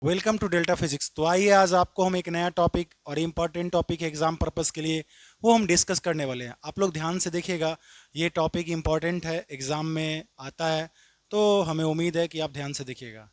Welcome to delta physics. तो आइए आज आपको हम एक नया टॉपिक और इम्पॉर्टेंट टॉपिक एग्जाम पर्पस के लिए वो हम डिस्कस करने वाले हैं। आप लोग ध्यान से देखिएगा, ये टॉपिक इम्पॉर्टेंट है, एग्जाम में आता है, तो हमें उम्मीद है कि आप ध्यान से देखिएगा।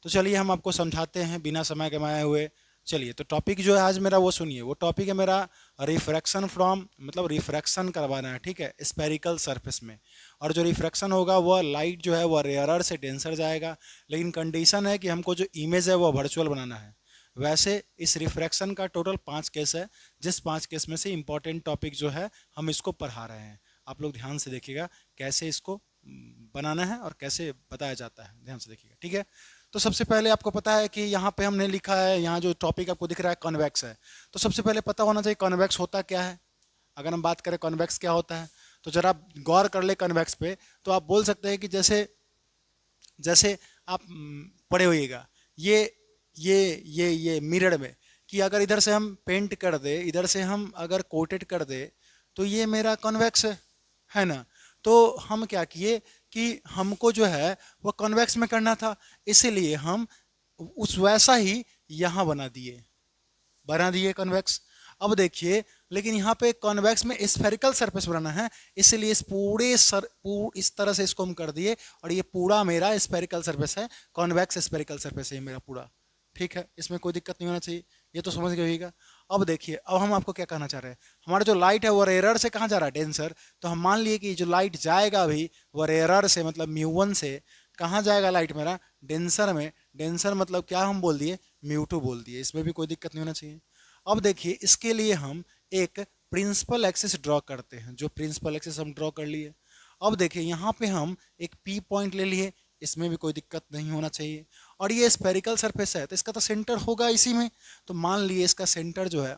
तो चलिए हम आपको समझाते हैं बिना समय गंवाए हुए। चलिए, तो टॉपिक जो है आज मेरा वो सुनिए। वो टॉपिक है मेरा रिफ्रैक्शन फ्रॉम, मतलब रिफ्रैक्शन करवाना है, ठीक है, स्पेरिकल सरफेस में। और जो रिफ्रैक्शन होगा वह लाइट जो है वह रेयरर से डेंसर जाएगा, लेकिन कंडीशन है कि हमको जो इमेज है वो वर्चुअल बनाना है। वैसे इस रिफ्रैक्शन का टोटल 5 केस है, जिस 5 केस में से इंपॉर्टेंट टॉपिक जो है हम इसको पढ़ा रहे हैं। आप लोग ध्यान से देखिएगा कैसे इसको बनाना है और कैसे बताया जाता है, ध्यान से देखिएगा, ठीक है। तो सबसे पहले आपको पता है कि यहाँ पे हमने लिखा है, यहाँ जो टॉपिक आपको दिख रहा है कॉन्वेक्स है। तो सबसे पहले पता होना चाहिए कॉन्वेक्स होता क्या है। अगर हम बात करें कॉन्वेक्स क्या होता है, तो जरा आप गौर कर ले कॉन्वेक्स पे। तो आप बोल सकते हैं कि जैसे जैसे आप पढ़े होइएगा, ये ये मिरर में, कि अगर इधर से हम पेंट कर दे, इधर से हम अगर कोटेड कर दे, तो ये मेरा कॉन्वेक्स है ना। तो हम क्या किए कि हमको जो है वो कॉन्वेक्स में करना था, इसीलिए हम उस वैसा ही यहाँ बना दिए कॉन्वेक्स। अब देखिए, लेकिन यहाँ पे कॉन्वेक्स में स्फेरिकल सरफेस बनाना है, इसलिए इस तरह से इसको हम कर दिए, और ये पूरा मेरा स्फेरिकल सरफेस है, कॉन्वेक्स स्फेरिकल सरफेस है मेरा पूरा, ठीक है। इसमें कोई दिक्कत नहीं होना चाहिए, ये तो समझ गए होइएगा। अब देखिए, अब हम आपको क्या कहना चाह रहे हैं, हमारा जो लाइट है वो रेयरर से कहाँ जा रहा है, डेंसर। तो हम मान लिए कि जो लाइट जाएगा अभी वो रेयरर से, मतलब म्यू1 से कहाँ जाएगा लाइट मेरा, डेंसर में। डेंसर मतलब क्या हम बोल दिए, म्यू2 बोल दिए, इसमें भी कोई दिक्कत नहीं होना चाहिए। अब देखिए, इसके लिए हम एक प्रिंसिपल एक्सिस ड्रॉ करते हैं, जो प्रिंसिपल एक्सिस हम ड्रॉ कर लिए। अब देखिए, यहाँ पे हम एक पी पॉइंट ले लिए, इसमें भी कोई दिक्कत नहीं होना चाहिए। और ये स्पेरिकल सरफेस है, तो इसका तो सेंटर होगा इसी में। तो मान लिए इसका सेंटर जो है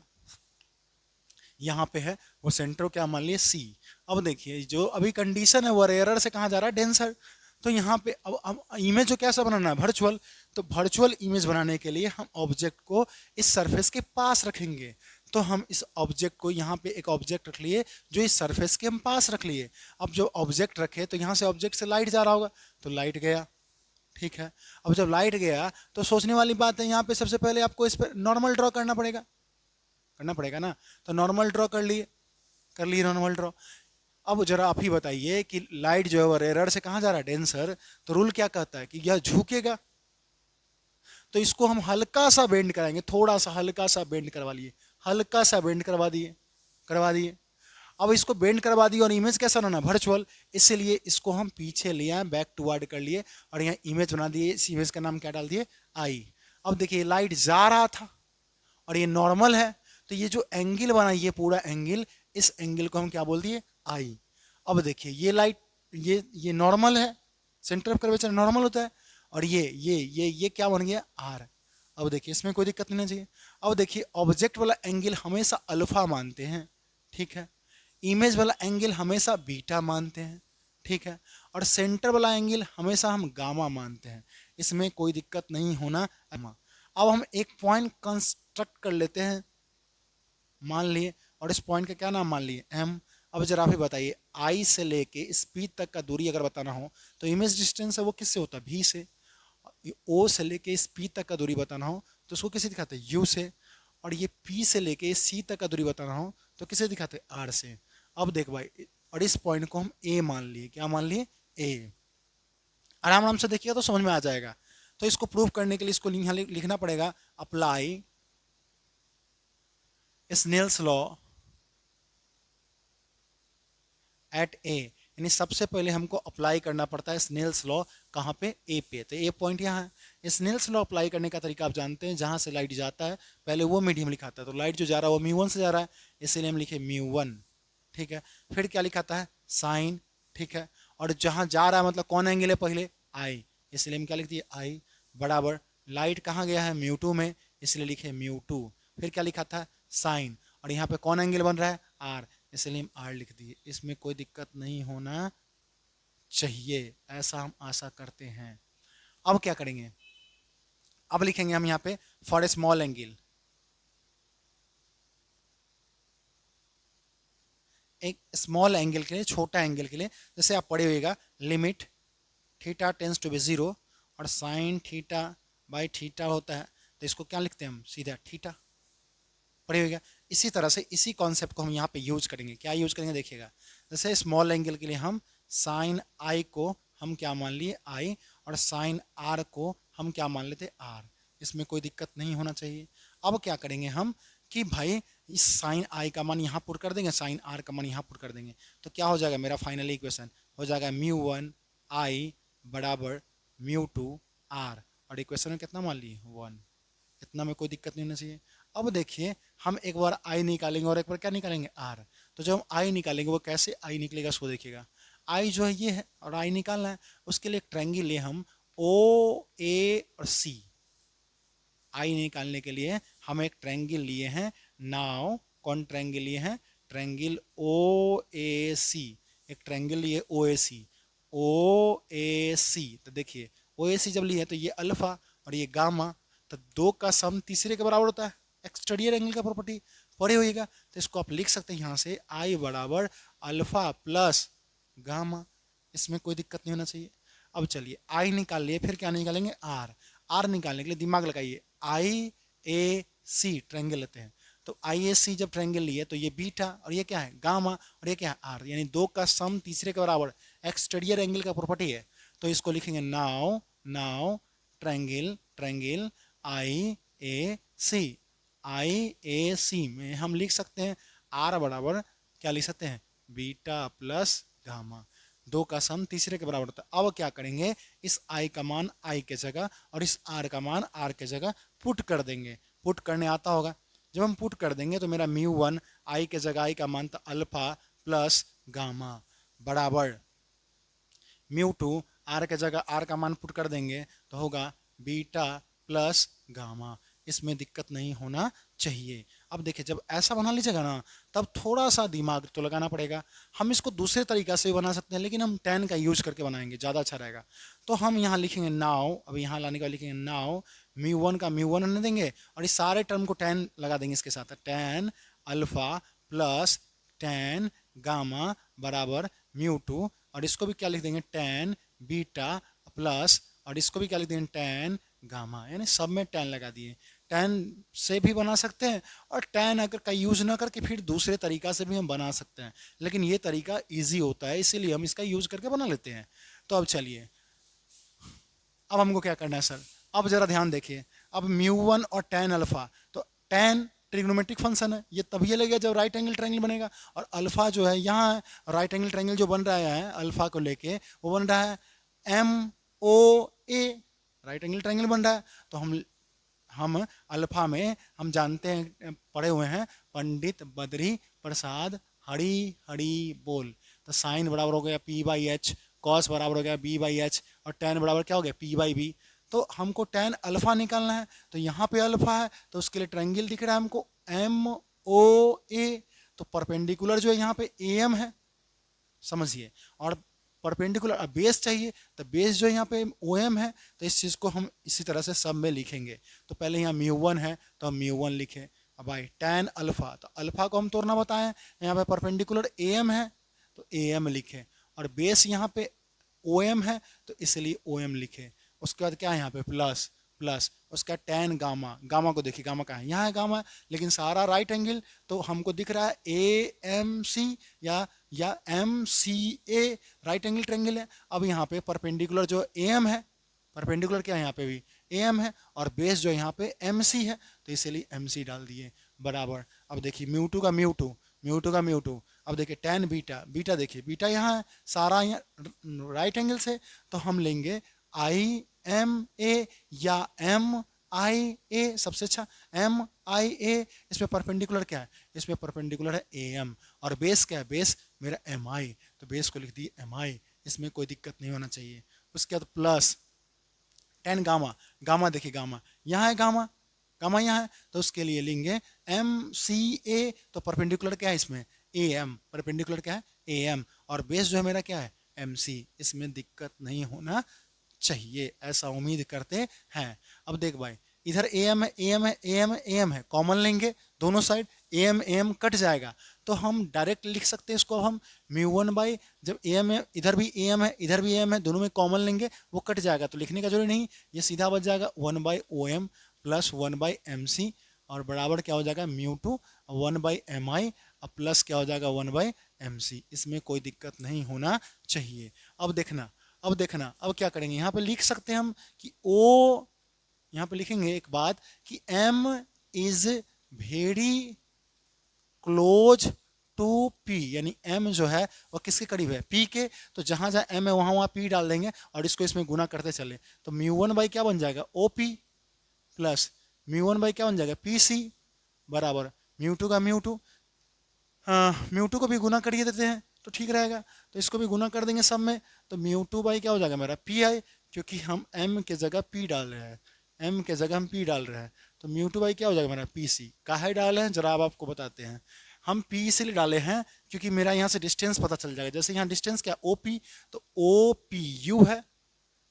यहाँ पे है, वो सेंटर क्या मान लिए, सी। अब देखिए, जो अभी कंडीशन है वो रेयरर से कहाँ जा रहा है, डेंसर। तो यहाँ पे अब इमेज जो कैसा बनाना है, वर्चुअल। तो वर्चुअल इमेज बनाने के लिए हम ऑब्जेक्ट को इस सरफेस के पास रखेंगे। तो हम इस ऑब्जेक्ट को, यहाँ पे एक ऑब्जेक्ट रख लिए जो इस सरफेस के हम पास रख लिए। अब जो ऑब्जेक्ट रखे, तो यहाँ से ऑब्जेक्ट से लाइट जा रहा होगा, तो लाइट गया, ठीक है। अब जब लाइट गया, तो सोचने वाली बात है, यहाँ पे सबसे पहले आपको इस पर नॉर्मल ड्रॉ करना पड़ेगा ना। तो नॉर्मल ड्रॉ कर लिए नॉर्मल ड्रॉ। अब जरा आप ही बताइए कि लाइट जो है वो रेयरर से कहाँ जा रहा है, डेंसर। तो रूल क्या कहता है कि यह झुकेगा। तो इसको हम हल्का सा बेंड कराएंगे, थोड़ा सा हल्का सा बेंड करवा लिए, हल्का सा बेंड करवा दिए। अब इसको बेंड करवा दिए, और इमेज कैसा बनाना, वर्चुअल। इसलिए इसको हम पीछे ले आए, बैक टुवर्ड कर लिए, और यहाँ इमेज बना दिए। इस इमेज का नाम क्या डाल दिए, आई। अब देखिए, लाइट जा रहा था और ये नॉर्मल है, तो ये जो एंगल बना, ये पूरा एंगल, इस एंगल को हम क्या बोल दिए, आई। अब देखिए, ये लाइट, ये नॉर्मल है, सेंटर ऑफ कर्वेचर नॉर्मल होता है, और ये क्या बन गया, आर। अब देखिए, इसमें कोई दिक्कत नहीं चाहिए। अब देखिए, ऑब्जेक्ट वाला एंगल हमेशा अल्फा मानते हैं, ठीक है। इमेज वाला एंगल हमेशा बीटा मानते हैं, ठीक है। और सेंटर वाला एंगल हमेशा हम गामा मानते हैं, इसमें कोई दिक्कत नहीं होना। अब हम एक पॉइंट कंस्ट्रक्ट कर लेते हैं, मान लिए, और इस पॉइंट का क्या नाम मान लिए, एम। अब जरा आप ही बताइए, आई से लेके स्पीड तक का दूरी अगर बताना हो, तो इमेज डिस्टेंस है वो किससे होता है, भी से। ओ से लेके स्पी तक का दूरी बताना हो, तो उसको किसे दिखाते हैं, यू से। और ये पी से लेके सी तक का दूरी बताना हो, तो किसे दिखाते हैं, आर से। अब देख भाई, और इस पॉइंट को हम ए मान लिए, क्या मान लिए, ए। आराम आराम से देखिएगा तो समझ में आ जाएगा। तो इसको प्रूव करने के लिए इसको यहाँ लिखना पड़ेगा, अप्लाई स्नेल्स लॉ एट ए। यानी सबसे पहले हमको अप्लाई करना पड़ता है स्नेल्स लॉ, कहाँ पे, ए पे। तो ए पॉइंट यहाँ है। स्नेल्स लॉ अप्लाई करने का तरीका आप जानते हैं, जहाँ से लाइट जाता है पहले वो मीडियम लिखाता है। तो लाइट जो जा रहा है वो म्यू1 से जा रहा है, इसलिए हम लिखे म्यू1, ठीक है। फिर क्या लिखाता है, साइन, ठीक है। और जहाँ जा रहा है मतलब कौन एंगल है, पहले आई, इसलिए हम क्या लिख दिए, आई बराबर लाइट कहाँ गया है, म्यू2 में, इसलिए लिखे म्यू2। फिर क्या लिखा था, साइन, और यहाँ पे कौन एंगल बन रहा है, आर, इसलिए हम आर लिख दिए। इसमें कोई दिक्कत नहीं होना चाहिए, ऐसा हम आशा करते हैं। अब क्या करेंगे, अब लिखेंगे हम यहाँ पे फॉर ए स्मॉल एंगल, एक स्मॉल एंगल के लिए, छोटा एंगल के लिए, जैसे आप पढ़े होइएगा, limit theta tends to be zero, और साइन थीटा बाई थीटा होता है, तो इसको क्या लिखते हैं हम, सीधा थीटा, पढ़े हो गया। इसी तरह से इसी कॉन्सेप्ट को हम यहाँ पे यूज करेंगे। क्या यूज करेंगे देखिएगा, जैसे स्मॉल एंगल के लिए हम साइन आई को हम क्या मान लिए आई, और साइन आर को हम क्या मान लेते आर, इसमें कोई दिक्कत नहीं होना चाहिए। अब क्या करेंगे हम कि भाई इस साइन आई का मान यहाँ पुट कर देंगे, साइन आर का मान यहाँ पुट कर देंगे, तो क्या हो जाएगा मेरा फाइनल इक्वेशन हो जाएगा म्यू वन आई बराबर म्यू टू आर, और इक्वेशन में कितना मान लिए 1, इतना में कोई दिक्कत नहीं होना चाहिए। अब देखिए हम एक बार आई निकालेंगे और एक बार क्या निकालेंगे आर, तो जब हम आई निकालेंगे वो कैसे आई निकलेगा उसको देखिएगा। आई जो है ये है और आई निकालना है, उसके लिए एक ट्रायंगल लिए हम ओ ए और सी। आई निकालने के लिए हम एक ट्रायंगल लिए हैं, नाउ कौन ट्रायंगल लिए हैं, ट्रायंगल ओ ए सी, एक ट्रायंगल लिए ओ ए सी, ओ ए सी। तो देखिए ओ ए सी जब लिए तो ये अल्फा और ये गामा, तो दो का सम तीसरे के बराबर होता है, एक्सटीरियर एंगल का प्रॉपर्टी पढ़े होइएगा। तो इसको आप लिख सकते हैं यहाँ से आई बराबर अल्फा प्लस गामा, इसमें कोई दिक्कत नहीं होना चाहिए। अब चलिए आई निकाल लिए, फिर क्या निकालेंगे आर। आर निकालने के लिए दिमाग लगाइए, आई ए सी ट्रायंगल लेते हैं, तो आई ए सी जब ट्रायंगल लिए तो ये बीटा और ये क्या है गामा और ये क्या है आर, यानी दो का सम तीसरे के बराबर, एक्सटीरियर एंगल का प्रॉपर्टी है। तो इसको लिखेंगे नाउ नाउ ट्रायंगल ट्रायंगल आई ए सी, आई ए सी में हम लिख सकते हैं आर बराबर क्या लिख सकते हैं बीटा प्लस गामा, दो का सम तीसरे के बराबर होता है। अब क्या करेंगे, इस आई का मान आई के जगह और इस आर का मान आर के जगह पुट कर देंगे। पुट करने आता होगा, जब हम पुट कर देंगे तो मेरा म्यू वन आई के जगह आई का मान था अल्फा प्लस गामा बराबर म्यू टू आर के जगह आर का मान पुट कर देंगे तो होगा बीटा प्लस गामा, इसमें दिक्कत नहीं होना चाहिए। अब देखिए जब ऐसा बना लीजिएगा ना, तब थोड़ा सा दिमाग तो लगाना पड़ेगा। हम इसको दूसरे तरीका से भी बना सकते हैं, लेकिन हम टेन का यूज करके बनाएंगे, ज़्यादा अच्छा रहेगा। तो हम यहाँ लिखेंगे नाउ, अब यहाँ लाने का लिखेंगे नाउ म्यू वन का म्यू वन देंगे और इस सारे टर्म को टेन लगा देंगे इसके साथ, tan alpha plus ten gamma बराबर म्यू टू, और इसको भी क्या लिख देंगे टेन बीटा प्लस, और इसको भी क्या लिख देंगे टेन गामा, यानी सब में टेन लगा दिए। टेन से भी बना सकते हैं और टेन अगर का यूज ना करके फिर दूसरे तरीका से भी हम बना सकते हैं, लेकिन ये तरीका इजी होता है इसीलिए हम इसका यूज करके बना लेते हैं। तो अब चलिए अब हमको क्या करना है सर, अब जरा ध्यान देखिए, अब म्यू वन और टेन अल्फा, तो टेन ट्रिग्नोमेट्रिक फंक्शन है, ये तभी लगेगा जब राइट एंगल ट्रायंगल बनेगा, और अल्फा जो है यहाँ राइट एंगल ट्रायंगल जो बन रहा है अल्फा को लेके वो बन रहा है एम ओ ए, राइट एंगल ट्रायंगल बन रहा है। तो हम अल्फा में हम जानते हैं पढ़े हुए हैं पंडित बद्री प्रसाद हरी हरी बोल, तो साइन बराबर हो गया पी बाई एच, कॉस बराबर हो गया बी बाई एच, और टेन बराबर क्या हो गया पी बाई बी। तो हमको टेन अल्फा निकालना है, तो यहाँ पे अल्फा है तो उसके लिए ट्रायंगल दिख रहा है हमको एम ओ ए, तो परपेंडिकुलर जो है यहाँ पे ए एम है, समझिए, और परपेंडिकुलर बेस चाहिए, तो बेस जो यहाँ पे ओ एम है, तो इस चीज़ को हम इसी तरह से सब में लिखेंगे। तो पहले यहाँ म्यू वन है तो हम म्यू वन लिखें, अब भाई टेन अल्फा, तो अल्फा को हम तोड़ना बताएं, यहाँ पे परपेंडिकुलर ए एम है तो ए एम लिखें, और बेस यहाँ पे ओ एम है तो इसलिए ओ एम लिखें। उसके बाद क्या है यहाँ पे प्लस प्लस, उसका टेन गामा, गामा को देखिए गामा कहाँ है, यहाँ है गामा, लेकिन सारा राइट एंगल तो हमको दिख रहा है ए एम सी या एम सी ए, राइट एंगल ट्रायंगल है। अब यहाँ पे परपेंडिकुलर जो ए एम है, परपेंडिकुलर क्या है यहाँ पे भी ए एम है, और बेस जो यहाँ पे एम सी है तो इसलिए एम सी डाल दिए बराबर। अब देखिए म्यू टू का म्यू टू, म्यू टू का म्यू टू, अब देखिए टेन बीटा, बीटा देखिए बीटा यहाँ है सारा यहाँ राइट एंगल से, तो हम लेंगे आई एम ए या एम आई ए, सबसे अच्छा एम आई ए। इसमें परपेंडिकुलर क्या है, इसमें परपेंडिकुलर है ए एम, और बेस क्या है, बेस मेरा एम आई, तो बेस को लिख दिए एम आई, इसमें कोई दिक्कत नहीं होना चाहिए। उसके बाद प्लस टेन गामा, गामा देखिए गामा यहाँ है, गामा गामा यहाँ है, तो उसके लिए लेंगे एम सी ए, तो परपेंडिकुलर क्या है इसमें ए एम, परपेंडिकुलर क्या है ए एम, और बेस जो है मेरा क्या है एम सी, इसमें दिक्कत नहीं होना चाहिए, ऐसा उम्मीद करते हैं। अब देख भाई इधर ए एम है ए एम है ए एम है ए एम है, कॉमन लेंगे दोनों साइड, ए एम कट जाएगा, तो हम डायरेक्ट लिख सकते हैं इसको, हम म्यू वन बाई, जब ए एम है इधर भी ए एम है इधर भी ए एम है, दोनों में कॉमन लेंगे वो कट जाएगा, तो लिखने का जरूरी नहीं, ये सीधा बच जाएगा one by O M, plus 1/mc और बराबर क्या हो जाएगा म्यू टू 1/mi और प्लस क्या हो जाएगा 1/mc। इसमें कोई दिक्कत नहीं होना चाहिए। अब देखना अब क्या करेंगे, यहाँ पे लिख सकते हैं हम कि ओ, यहाँ पे लिखेंगे एक बात कि m is very close to P, यानी m जो है वो किसके करीब है, P के। तो जहां जहां m है वहां वहां P डाल देंगे और इसको इसमें गुना करते चले। तो μ1 क्या बन जाएगा OP प्लस μ1 क्या बन जाएगा PC बराबर μ2 का μ2। हाँ, μ2 को भी गुना करिए देते हैं तो ठीक रहेगा। तो इसको भी गुना कर देंगे सब में, तो μ2 क्या हो जाएगा मेरा PI, क्योंकि हम m के जगह P डाल रहे हैं, m के जगह हम P डाल रहे हैं। तो μ2 क्या हो जाएगा मेरा PC। काहे डाले हैं जरा अब आपको बताते हैं। हम P इसलिए डाले हैं क्योंकि मेरा यहाँ से डिस्टेंस पता चल जाएगा। जैसे यहाँ डिस्टेंस क्या OP, तो OPU है,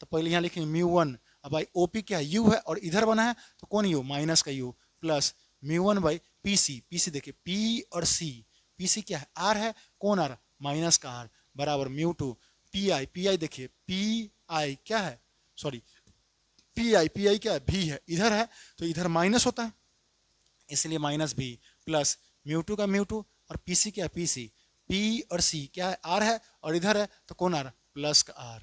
तो पहले यहाँ लिखेंगे μ1। अब भाई OP क्या U है और इधर बना है तो कौन U, माइनस का U प्लस μ1/PC। PC देखिए P और C, PC क्या है R है, कौन R, माइनस का R बराबर μ2 PI। PI देखिए PI क्या है, सॉरी PI क्या है भी है, इधर है तो इधर माइनस होता है इसलिए माइनस भी प्लस μ2 का μ2 और PC क्या है PC, P और C क्या है R है और इधर है तो कौन R, प्लस का R।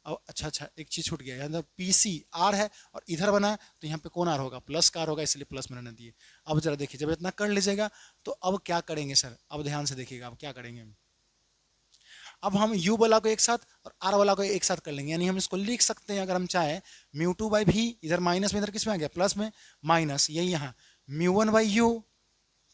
अब अच्छा एक चीज छूट गया, यहाँ PC R है और इधर बना है तो यहाँ पे कौन R होगा, प्लस का R होगा, इसलिए प्लस मैंने दिए। अब जरा देखिए जब इतना कर लीजिएगा तो अब क्या करेंगे सर, अब ध्यान से देखिएगा अब क्या करेंगे। अब हम U वाला को एक साथ और R वाला को एक साथ कर लेंगे, यानी हम इसको लिख सकते हैं अगर हम चाहें μ2/v, इधर माइनस में इधर किस में आ गया प्लस में, माइनस यही यहाँ μ1/u,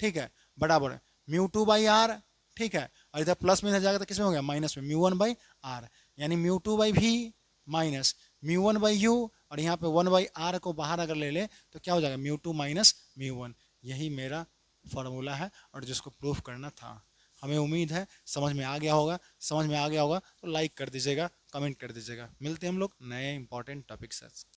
ठीक है बराबर μ2/r, ठीक है, और इधर प्लस में इधर जाएगा तो किसमें हो गया माइनस में μ1/r, यानी μ2/v माइनस μ1/u और यहाँ पे 1/r को बाहर अगर ले ले तो क्या हो जाएगा μ2 माइनस μ1। यही मेरा फॉर्मूला है और जिसको प्रूफ करना था। हमें उम्मीद है समझ में आ गया होगा। समझ में आ गया होगा तो लाइक कर दीजिएगा, कमेंट कर दीजिएगा। मिलते हैं हम लोग नए इंपॉर्टेंट टॉपिक से।